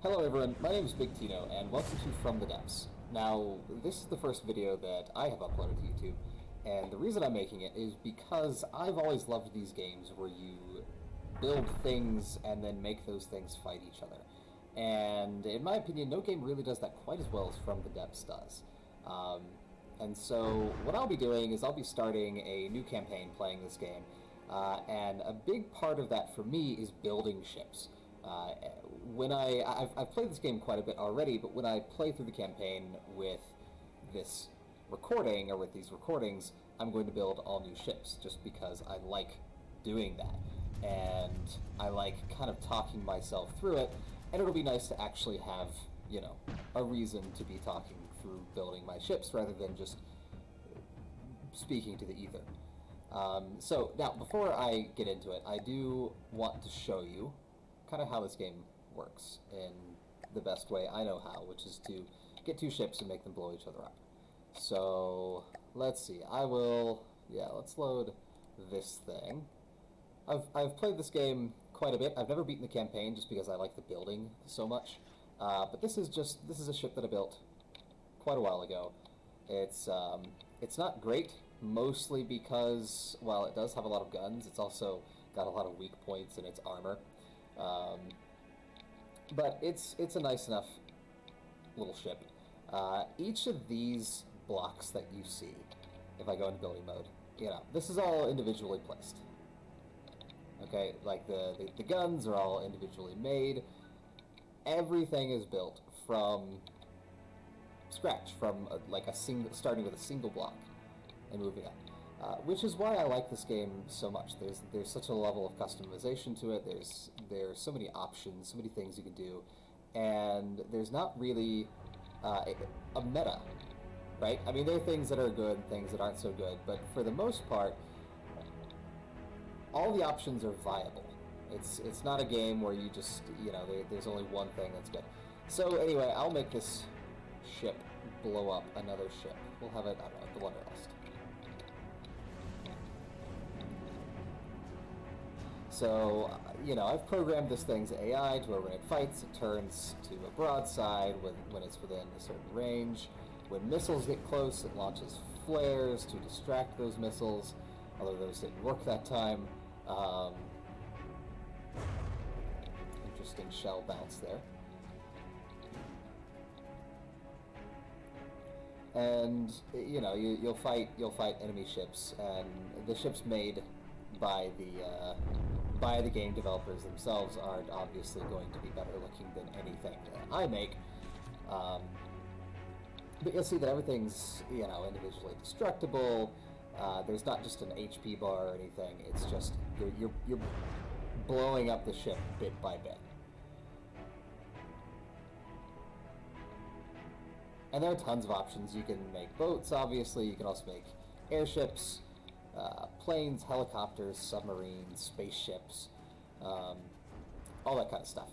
Hello everyone, my name is Big Tino, and welcome to From the Depths. Now, this is the first video that I have uploaded to YouTube, and the reason I'm making it is because I've always loved these games where you build things and then make those things fight each other. And in my opinion, no game really does that quite as well as From the Depths does. And so what I'll be doing is I'll be starting a new campaign playing this game, and a big part of that for me is building ships. I've played this game quite a bit already, but when I play through the campaign with this recording, or with these recordings, I'm going to build all new ships, just because I like doing that. And I like kind of talking myself through it, and it'll be nice to actually have, you know, a reason to be talking through building my ships, rather than just speaking to the ether. So now, before I get into it, I do want to show you kind of how this game works in the best way I know how, which is to get two ships and make them blow each other up. So let's see, let's load this thing. I've played this game quite a bit. I've never beaten the campaign just because I like the building so much. But this is a ship that I built quite a while ago. It's not great, mostly because, while it does have a lot of guns, it's also got a lot of weak points in its armor. But it's a nice enough little ship. Each of these blocks that you see, if I go into building mode, this is all individually placed. Okay, like the guns are all individually made. Everything is built from scratch, from starting with a single block and moving up. Which is why I like this game so much. There's such a level of customization to it. There's so many options, so many things you can do, and there's not really a meta, right? I mean, there are things that are good and things that aren't so good, but for the most part, all the options are viable. It's not a game where you just, there's only one thing that's good. So anyway, I'll make this ship blow up another ship. We'll have it, I don't know, the Wanderlust. So, I've programmed this thing's AI to where when it fights, it turns to a broadside when it's within a certain range. When missiles get close, it launches flares to distract those missiles, although those didn't work that time. Interesting shell bounce there. And, you'll fight enemy ships, and the ships made by the game developers themselves aren't obviously going to be better looking than anything that I make. But you'll see that everything's, individually destructible. There's not just an HP bar or anything. It's just you're blowing up the ship bit by bit. And there are tons of options. You can make boats, obviously. You can also make airships, planes, helicopters, submarines, spaceships, all that kind of stuff.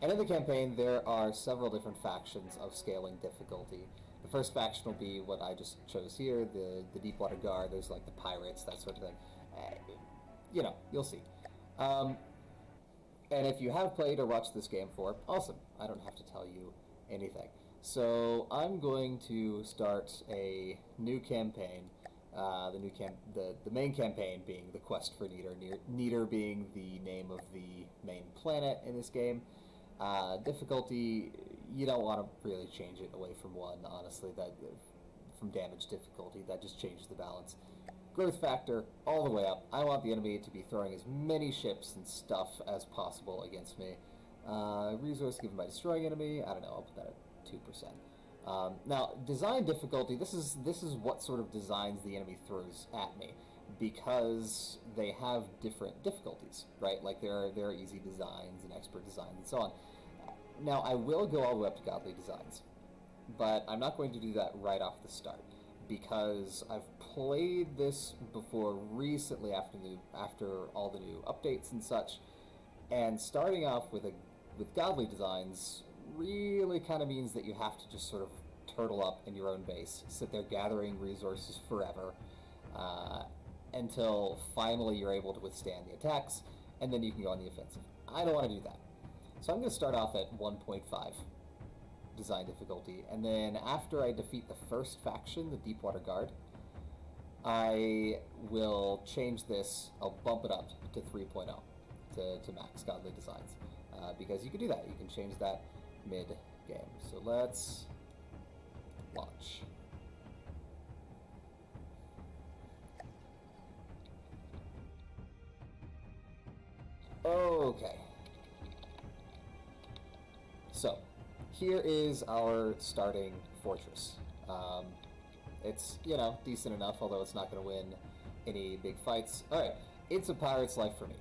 And in the campaign, there are several different factions of scaling difficulty. The first faction will be what I just chose here, the Deepwater Guard. There's like the pirates, that sort of thing. You'll see. And if you have played or watched this game before, awesome. I don't have to tell you anything. So I'm going to start a new campaign. The main campaign being the Quest for Neater. Neater being the name of the main planet in this game. Difficulty, you don't want to really change it away from 1, honestly. From damage difficulty, that just changes the balance. Growth factor, all the way up. I want the enemy to be throwing as many ships and stuff as possible against me. Resource given by destroying enemy, I don't know, I'll put that at 2%. Now, design difficulty, this is what sort of designs the enemy throws at me, because they have different difficulties, right? Like there are easy designs and expert designs and so on. Now, I will go all the way up to godly designs, but I'm not going to do that right off the start, because I've played this before recently after all the new updates and such, and starting off with godly designs really kind of means that you have to just sort of turtle up in your own base, sit there gathering resources forever, until finally you're able to withstand the attacks, and then you can go on the offensive. I don't want to do that. So I'm going to start off at 1.5 design difficulty, and then after I defeat the first faction, the Deepwater Guard, I will change this, I'll bump it up to 3.0, to max godly designs, because you can do that. You can change that mid-game. So let's launch. Okay. So, here is our starting fortress. It's, you know, decent enough, although it's not going to win any big fights. Alright, it's a pirate's life for me.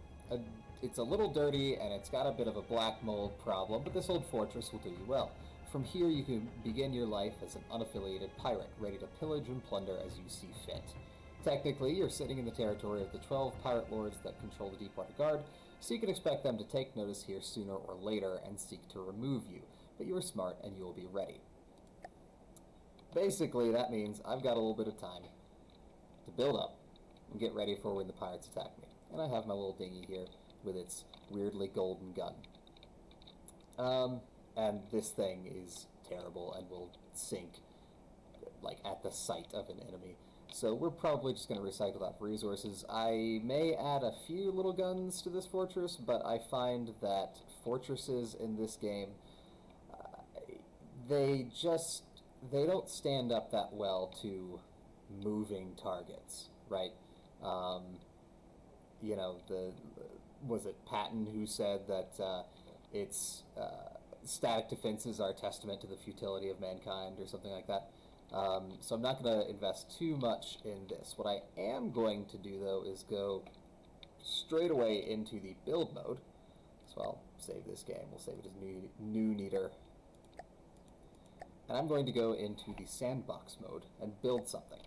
It's a little dirty, and it's got a bit of a black mold problem, but this old fortress will do you well. From here, you can begin your life as an unaffiliated pirate, ready to pillage and plunder as you see fit. Technically, you're sitting in the territory of the 12 pirate lords that control the Deepwater Guard, so you can expect them to take notice here sooner or later and seek to remove you. But you are smart and you will be ready. Basically, that means I've got a little bit of time to build up and get ready for when the pirates attack me. And I have my little dinghy here with its weirdly golden gun. And this thing is terrible and will sink, like, at the sight of an enemy. So we're probably just going to recycle that for resources. I may add a few little guns to this fortress, but I find that fortresses in this game, they don't stand up that well to moving targets, right? You know, was it Patton who said that static defenses are a testament to the futility of mankind or something like that? So I'm not going to invest too much in this. What I am going to do, though, is go straight away into the build mode. So I'll save this game. We'll save it as new neater. And I'm going to go into the sandbox mode and build something.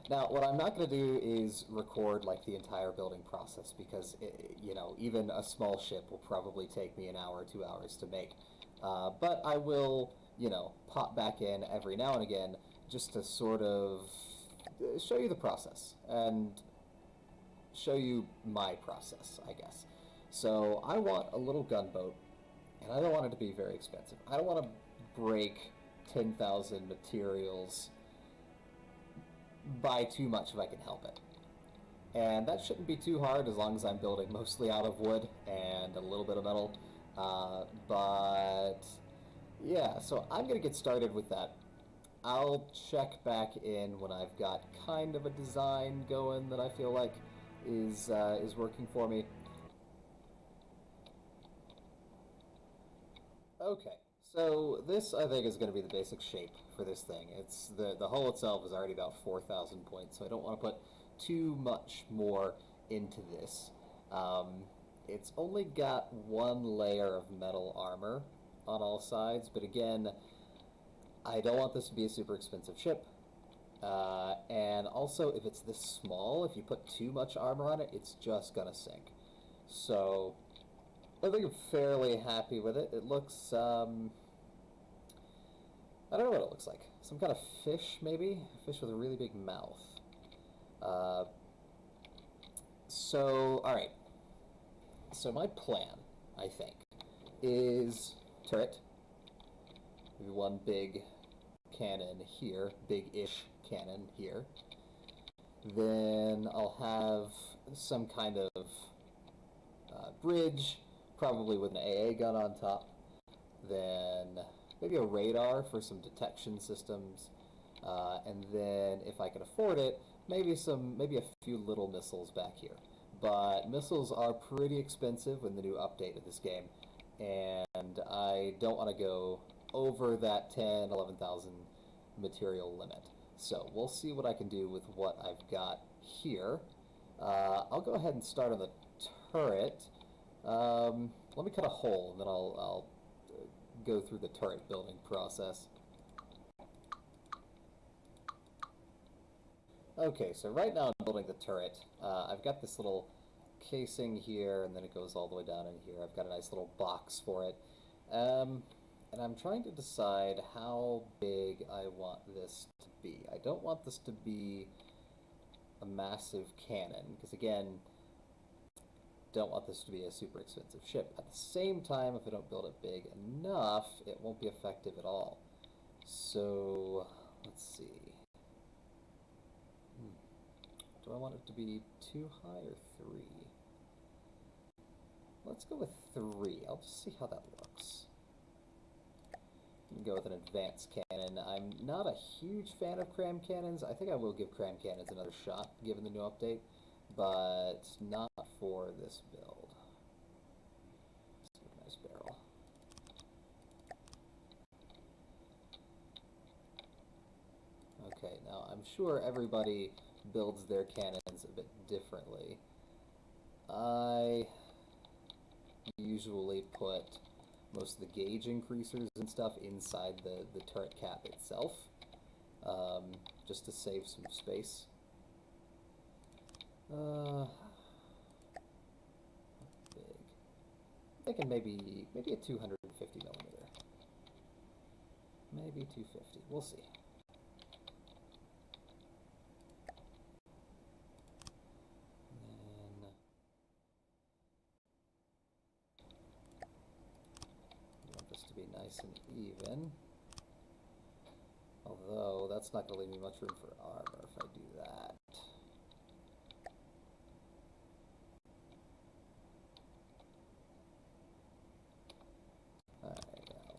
Now, what I'm not going to do is record like the entire building process, because you know, even a small ship will probably take me an hour or 2 hours to make. But I will, you know, pop back in every now and again just to sort of show you the process and show you my process, I guess. So I want a little gunboat, and I don't want it to be very expensive. I don't want to break 10,000 materials by too much if I can help it. And that shouldn't be too hard as long as I'm building mostly out of wood and a little bit of metal. But yeah, so I'm going to get started with that. I'll check back in when I've got kind of a design going that I feel like is working for me. Okay. So this, I think, is going to be the basic shape for this thing. It's the hull itself is already about 4,000 points, so I don't want to put too much more into this. It's only got one layer of metal armor on all sides, but again, I don't want this to be a super expensive ship. And also, if it's this small, if you put too much armor on it, it's just going to sink. So I think I'm fairly happy with it. It looks, I don't know what it looks like. Some kind of fish, maybe? A fish with a really big mouth. Alright. So my plan, I think, is turret. Maybe one big cannon here, big-ish cannon here. Then I'll have some kind of bridge, probably with an AA gun on top. Then maybe a radar for some detection systems, and then if I can afford it, maybe a few little missiles back here. But missiles are pretty expensive in the new update of this game, and I don't want to go over that 10, 11,000 material limit. So we'll see what I can do with what I've got here. I'll go ahead and start on the turret. Let me cut a hole, and then I'll go through the turret building process. Okay, so right now I'm building the turret. I've got this little casing here, and then it goes all the way down in here. I've got a nice little box for it. And I'm trying to decide how big I want this to be. I don't want this to be a massive cannon, because again, don't want this to be a super expensive ship. At the same time, if I don't build it big enough, it won't be effective at all. So, let's see. Do I want it to be 2 high or 3? Let's go with 3. I'll just see how that looks. You can go with an advanced cannon. I'm not a huge fan of cram cannons. I think I will give cram cannons another shot, given the new update, but not for this build. Nice barrel. Okay, now I'm sure everybody builds their cannons a bit differently. I usually put most of the gauge increasers and stuff inside the turret cap itself, just to save some space. Big. I'm thinking maybe a 250 millimeter. Maybe 250. We'll see. Nice and even. Although, that's not going to leave me much room for armor if I do that. Alright, now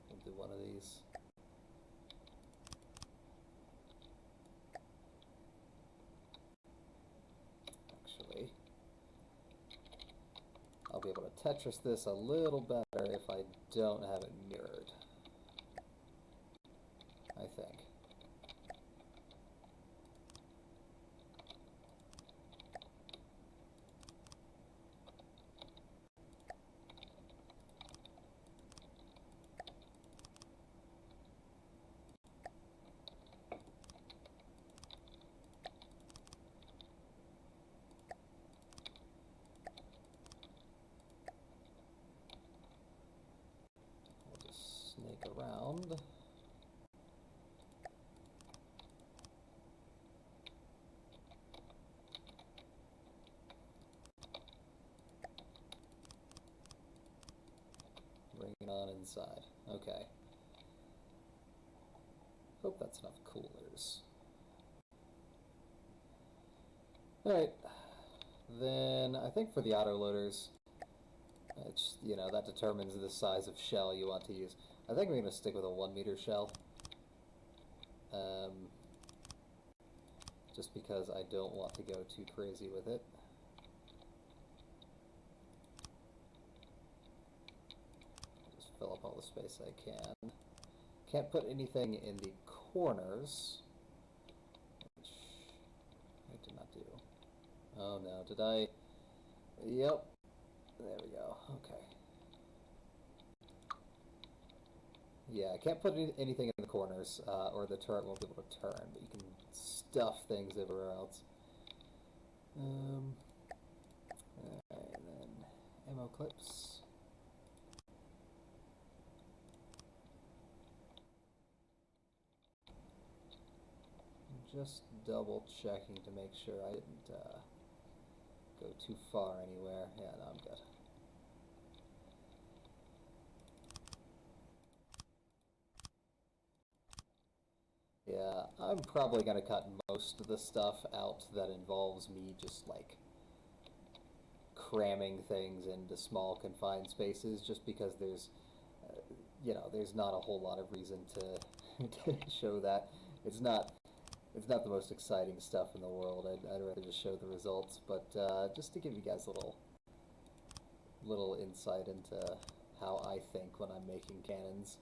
we'll do one of these. Actually, I'll be able to Tetris this a little better if I don't have it mirrored, I think. Snake around. Bring it on inside. Okay. Hope that's enough coolers. Alright. Then I think for the autoloaders, it's, you know, that determines the size of shell you want to use. I think I'm going to stick with a 1-meter shell. Just because I don't want to go too crazy with it. Just fill up all the space I can. Can't put anything in the corners, which I did not do. Oh no, did I? Yep. There we go. Okay. Yeah, I can't put anything in the corners, or the turret won't be able to turn, but you can stuff things everywhere else. Alright, and then ammo clips. I'm just double checking to make sure I didn't go too far anywhere. Yeah, no, I'm good. Yeah, I'm probably going to cut most of the stuff out that involves me just, like, cramming things into small confined spaces, just because there's, you know, there's not a whole lot of reason to show that. It's not the most exciting stuff in the world. I'd rather just show the results, but just to give you guys a little insight into how I think when I'm making cannons.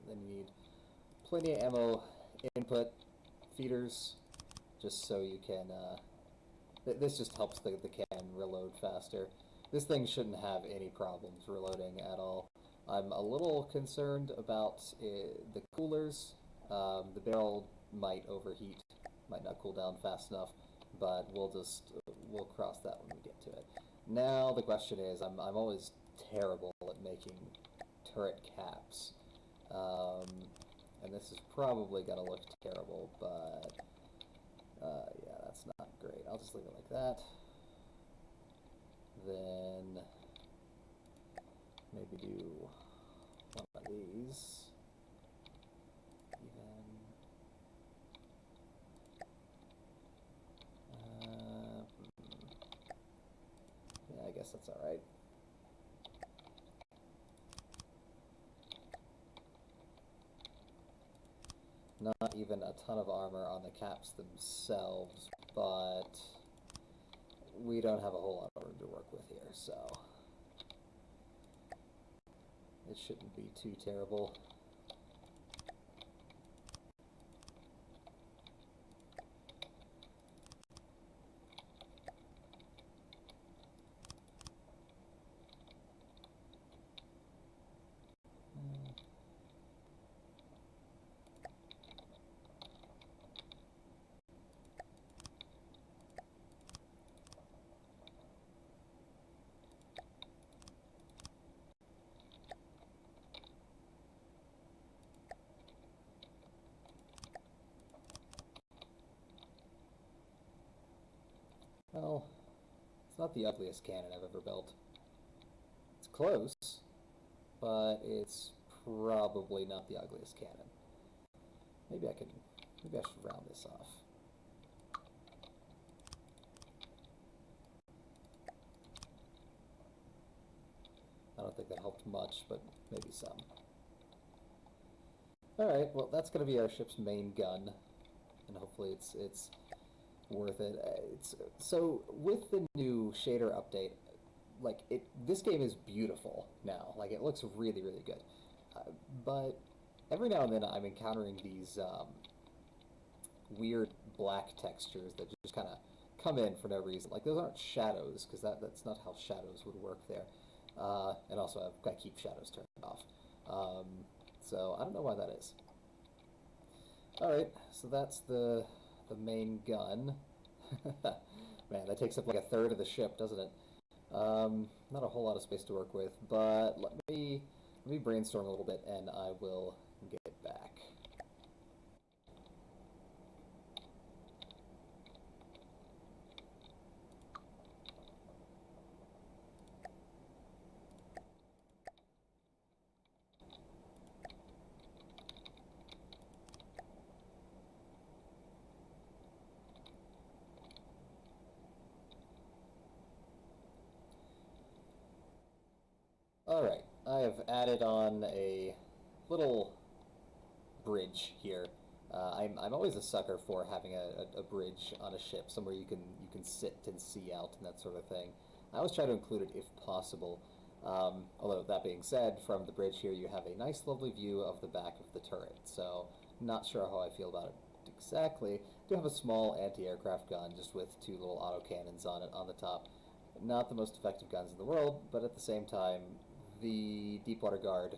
Then you need plenty of ammo input feeders, just so you can, this just helps the cannon reload faster. This thing shouldn't have any problems reloading at all. I'm a little concerned about the coolers. The barrel might overheat, might not cool down fast enough, but we'll cross that when we get to it. Now the question is, I'm always terrible at making turret caps, and this is probably gonna look terrible, but yeah, that's not great. I'll just leave it like that. Then maybe do one of these. Even. Yeah, I guess that's all right. Not even a ton of armor on the caps themselves, but we don't have a whole lot of room to work with here, so it shouldn't be too terrible. Well, it's not the ugliest cannon I've ever built. It's close, but it's probably not the ugliest cannon. Maybe I should round this off. I don't think that helped much, but maybe some. Alright, well that's going to be our ship's main gun, and hopefully it's worth it. So with the new shader update, like this game is beautiful now. Like it looks really, really good. But every now and then I'm encountering these weird black textures that just kind of come in for no reason. Like those aren't shadows, because that's not how shadows would work there. And also I've got to keep shadows turned off. So I don't know why that is. Alright, so that's the main gun. Man, that takes up like a third of the ship, doesn't it? Not a whole lot of space to work with, but let me brainstorm a little bit and I will get back. Alright, I have added on a little bridge here. I'm always a sucker for having a bridge on a ship, somewhere you can sit and see out and that sort of thing. I always try to include it if possible. Although that being said, from the bridge here you have a nice lovely view of the back of the turret, so not sure how I feel about it exactly. I do have a small anti-aircraft gun just with two little autocannons on it on the top. Not the most effective guns in the world, but at the same time, the Deepwater Guard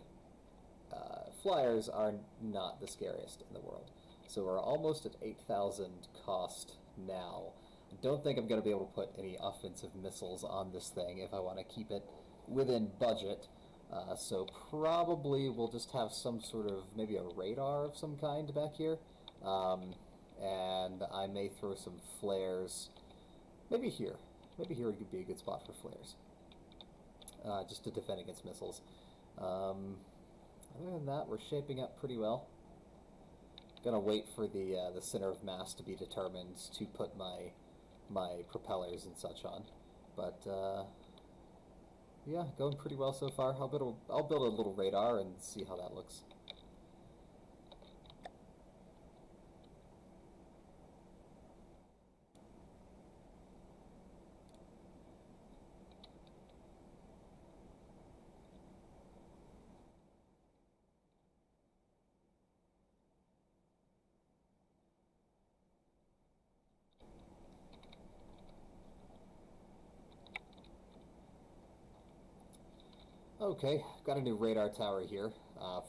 flyers are not the scariest in the world. So we're almost at 8,000 cost now. I don't think I'm going to be able to put any offensive missiles on this thing if I want to keep it within budget. So probably we'll just have some sort of, maybe a radar of some kind back here. And I may throw some flares, maybe here. Maybe here would be a good spot for flares. Just to defend against missiles. Other than that, we're shaping up pretty well. Gonna wait for the center of mass to be determined to put my propellers and such on. But yeah, going pretty well so far. I'll build a little radar and see how that looks. Okay, got a new radar tower here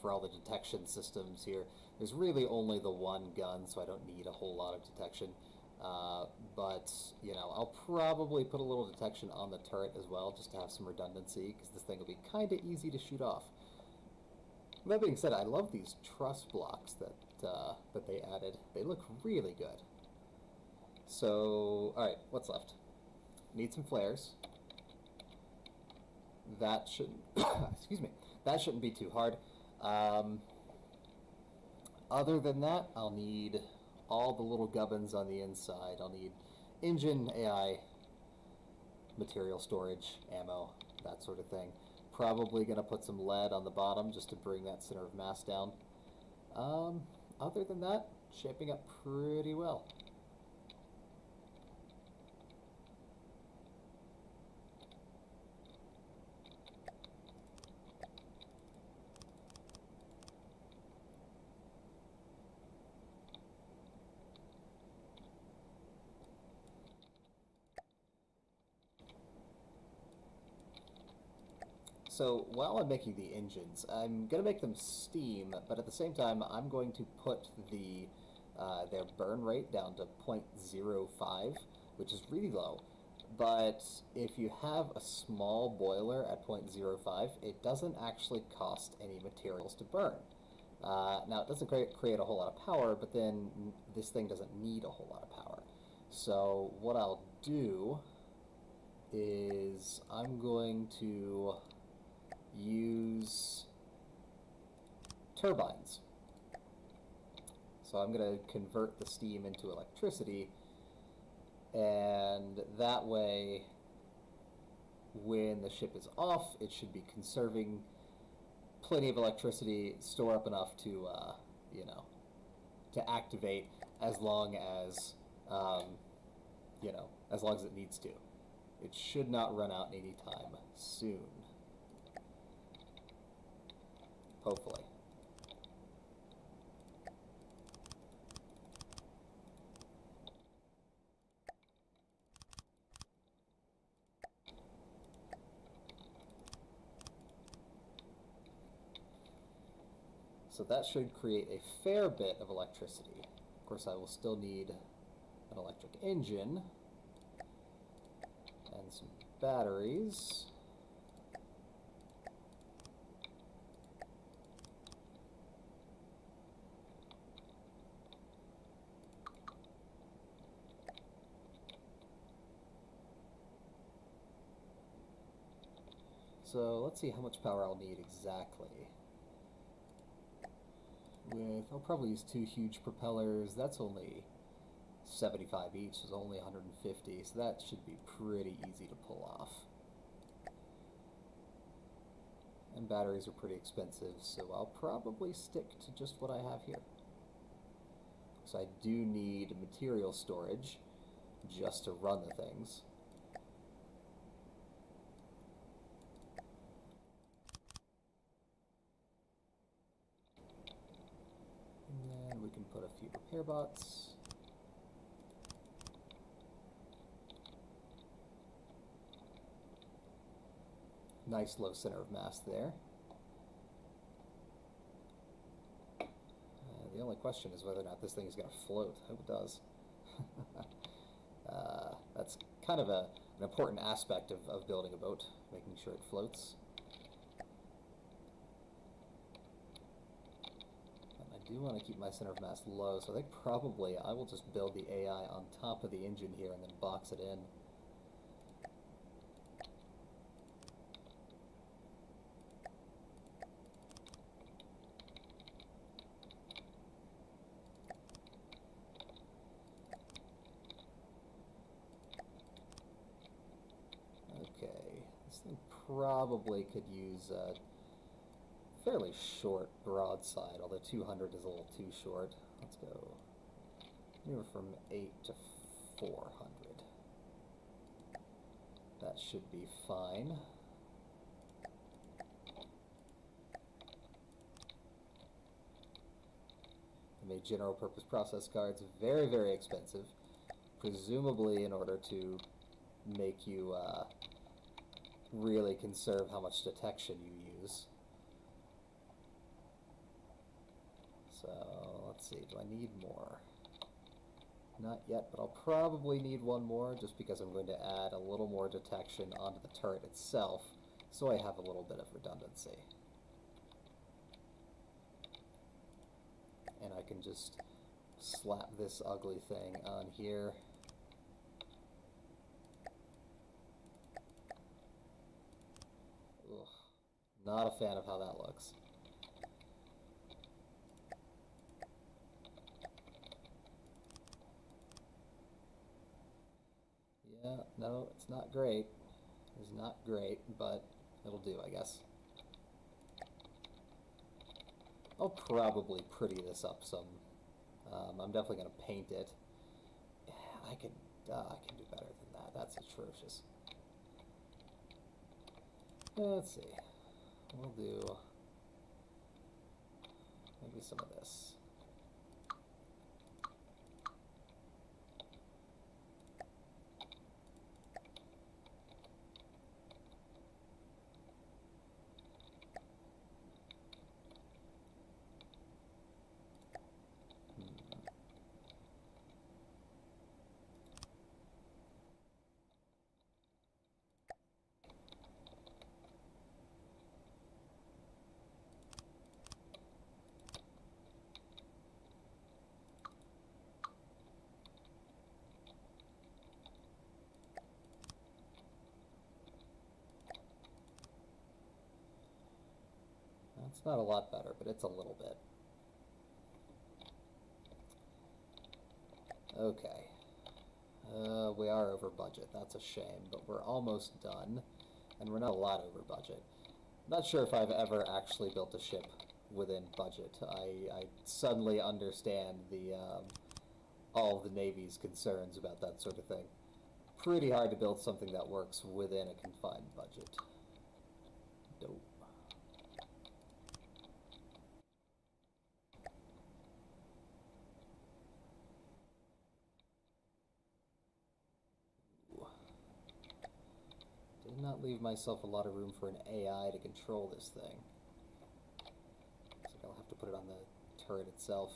for all the detection systems here. There's really only the one gun, so I don't need a whole lot of detection. but, you know, I'll probably put a little detection on the turret as well, just to have some redundancy, because this thing will be kind of easy to shoot off. That being said, I love these truss blocks that they added. They look really good. So, alright, what's left? Need some flares. That shouldn't, excuse me, that shouldn't be too hard. Other than that, I'll need all the little gubbins on the inside. I'll need engine, AI, material storage, ammo, that sort of thing. Probably going to put some lead on the bottom just to bring that center of mass down. Other than that, shaping up pretty well. So while I'm making the engines, I'm going to make them steam, but at the same time I'm going to put their burn rate down to 0.05, which is really low. But if you have a small boiler at 0.05, it doesn't actually cost any materials to burn. Now it doesn't create a whole lot of power, but then this thing doesn't need a whole lot of power. So what I'll do is I'm going to use turbines. So I'm going to convert the steam into electricity, and that way when the ship is off, it should be conserving plenty of electricity, store up enough to, you know, to activate as long as, you know, as long as it needs to. It should not run out anytime soon. Hopefully. So that should create a fair bit of electricity. Of course, I will still need an electric engine and some batteries. So let's see how much power I'll need exactly. I'll probably use 2 huge propellers. That's only 75 each, so only 150, so that should be pretty easy to pull off. And batteries are pretty expensive, so I'll probably stick to just what I have here. So I do need material storage just to run the things. And then we can put a few repair bots. Nice low center of mass there. The only question is whether or not this thing is going to float. I hope it does. That's kind of an important aspect of building a boat, making sure it floats. And I do want to keep my center of mass low, so I think probably I will just build the AI on top of the engine here and then box it in. Probably could use a fairly short broadside, although 200 is a little too short. Let's go anywhere from 8 to 400. That should be fine. I made general purpose process cards very, very expensive, presumably in order to make you really conserve how much detection you use. So let's see, do I need more? Not yet, but I'll probably need one more just because I'm going to add a little more detection onto the turret itself, so I have a little bit of redundancy. And I can just slap this ugly thing on here. Ugh, not a fan of how that looks. Yeah, no, it's not great. It's not great, but it'll do, I guess. I'll probably pretty this up some. I'm definitely going to paint it. I can do better than that. That's atrocious. Let's see. We'll do maybe some of this. It's not a lot better, but it's a little bit. Okay. We are over budget. That's a shame, but we're almost done, and we're not a lot over budget. Not sure if I've ever actually built a ship within budget. I suddenly understand the all of the Navy's concerns about that sort of thing. Pretty hard to build something that works within a confined budget. Dope. Did not leave myself a lot of room for an AI to control this thing. Looks like I'll have to put it on the turret itself.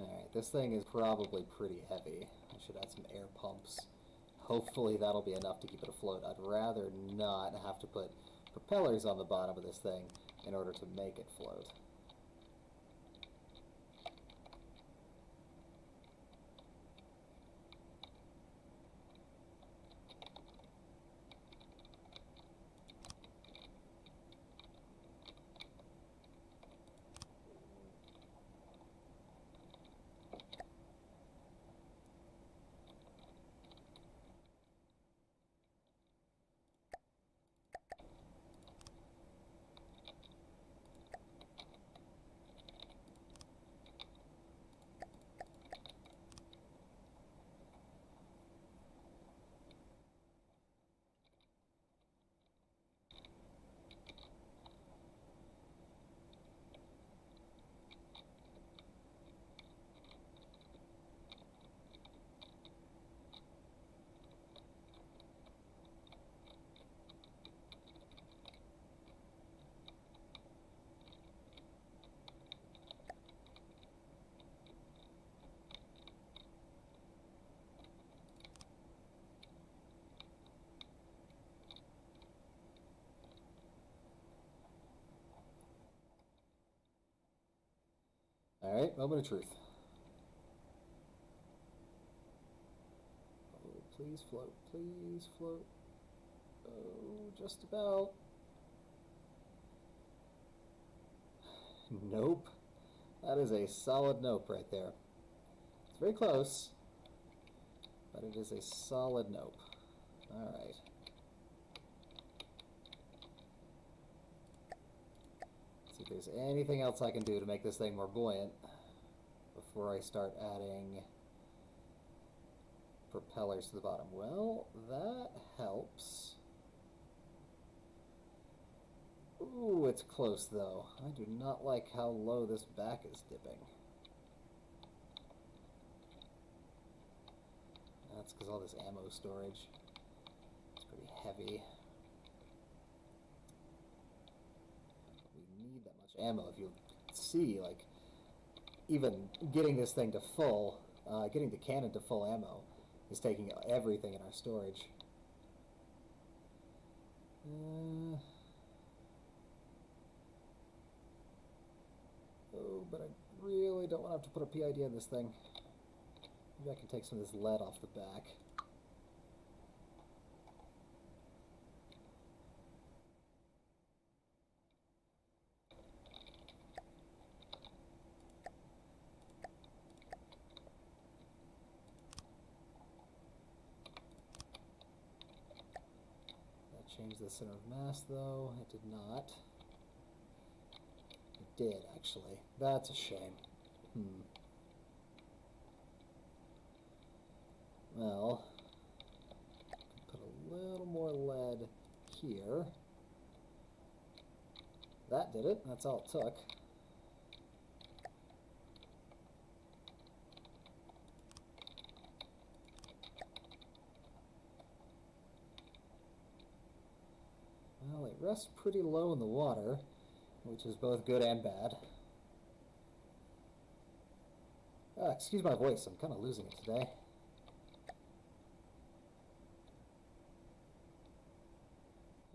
Alright, this thing is probably pretty heavy. I should add some air pumps. Hopefully that'll be enough to keep it afloat. I'd rather not have to put propellers on the bottom of this thing in order to make it float. Alright, moment of truth. Oh, please float, please float. Oh, just about. Nope. That is a solid nope right there. It's very close, but it is a solid nope. Alright. See if there's anything else I can do to make this thing more buoyant before I start adding propellers to the bottom. Well, that helps. Ooh, it's close though. I do not like how low this back is dipping. That's because all this ammo storage. It's pretty heavy. We need that much ammo. If you see, like, even getting this thing to full, getting the cannon to full ammo is taking everything in our storage. Oh, but I really don't want to have to put a PID on this thing. Maybe I can take some of this lead off the back. That changed the center of mass, though. It did not. It did, actually. That's a shame. Well, put a little more lead here. That did it. That's all it took. Well, it rests pretty low in the water, which is both good and bad. Excuse my voice, I'm kind of losing it today.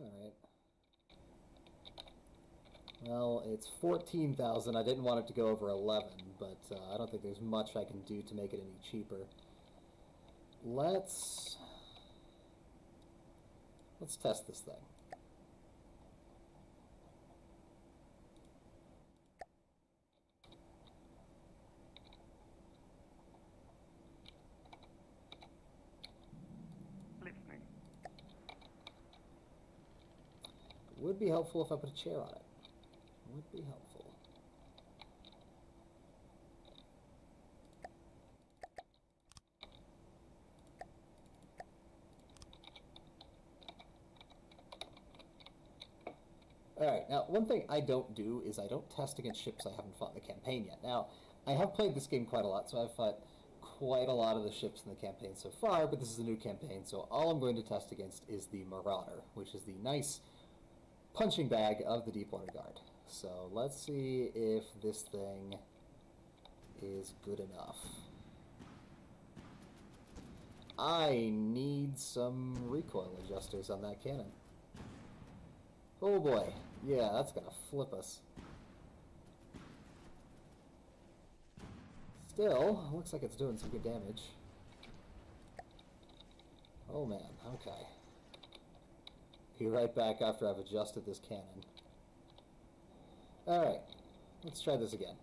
Alright. Well, it's 14,000. I didn't want it to go over 11, but I don't think there's much I can do to make it any cheaper. Let's test this thing. Would be helpful if I put a chair on it. Would be helpful. Alright, now one thing I don't do is I don't test against ships I haven't fought in the campaign yet. Now, I have played this game quite a lot, so I've fought quite a lot of the ships in the campaign so far, but this is a new campaign, so all I'm going to test against is the Marauder, which is the nice punching bag of the Deepwater Guard. So let's see if this thing is good enough. I need some recoil adjusters on that cannon. Oh boy, yeah, that's gonna flip us. Still, looks like it's doing some good damage. Oh man, okay. Be right back after I've adjusted this cannon. Alright, let's try this again.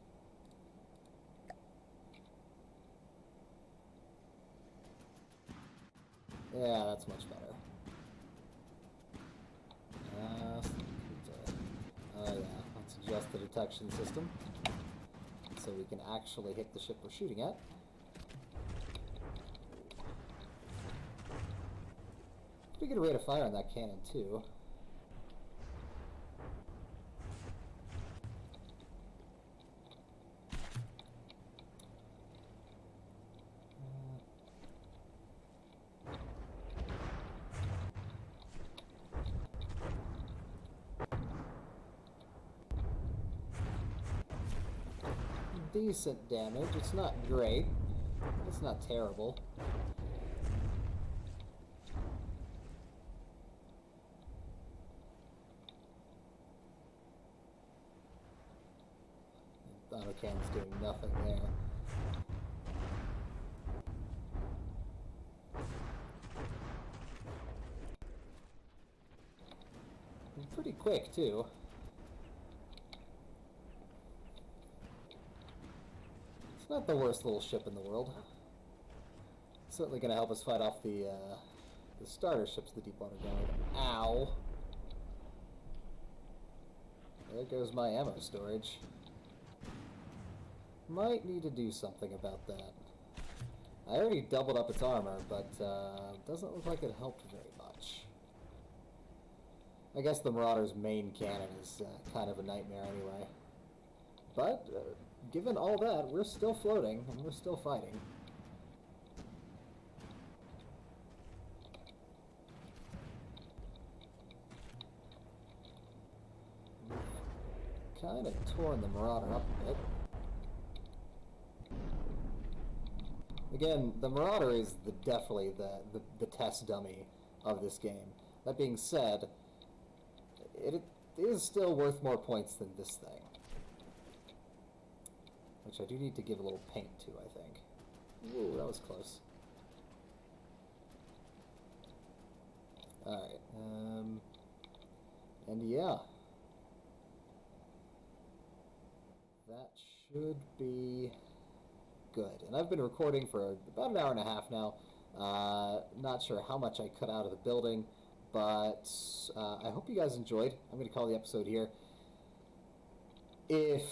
Yeah, that's much better. Oh yeah, let's adjust the detection system so we can actually hit the ship we're shooting at. Pretty good rate of fire on that cannon too. Decent damage. It's not great. It's not terrible. The autocannon's doing nothing there. And pretty quick too. Not the worst little ship in the world. Certainly going to help us fight off the starter ships of the Deepwater Guard. Ow! There goes my ammo storage. Might need to do something about that. I already doubled up its armor, but doesn't look like it helped very much. I guess the Marauder's main cannon is kind of a nightmare anyway. But, given all that, we're still floating, and we're still fighting. Kind of torn the Marauder up a bit. Again, the Marauder is definitely the test dummy of this game. That being said, it is still worth more points than this thing. Which I do need to give a little paint to, I think. Ooh, that was close. Alright, and yeah. That should be good. And I've been recording for about an hour and a half now. Not sure how much I cut out of the building, but I hope you guys enjoyed. I'm going to call the episode here. If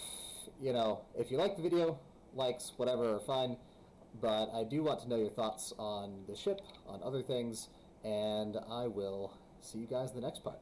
you like the video, likes, whatever, are fine, but I do want to know your thoughts on the ship, on other things, and I will see you guys in the next part.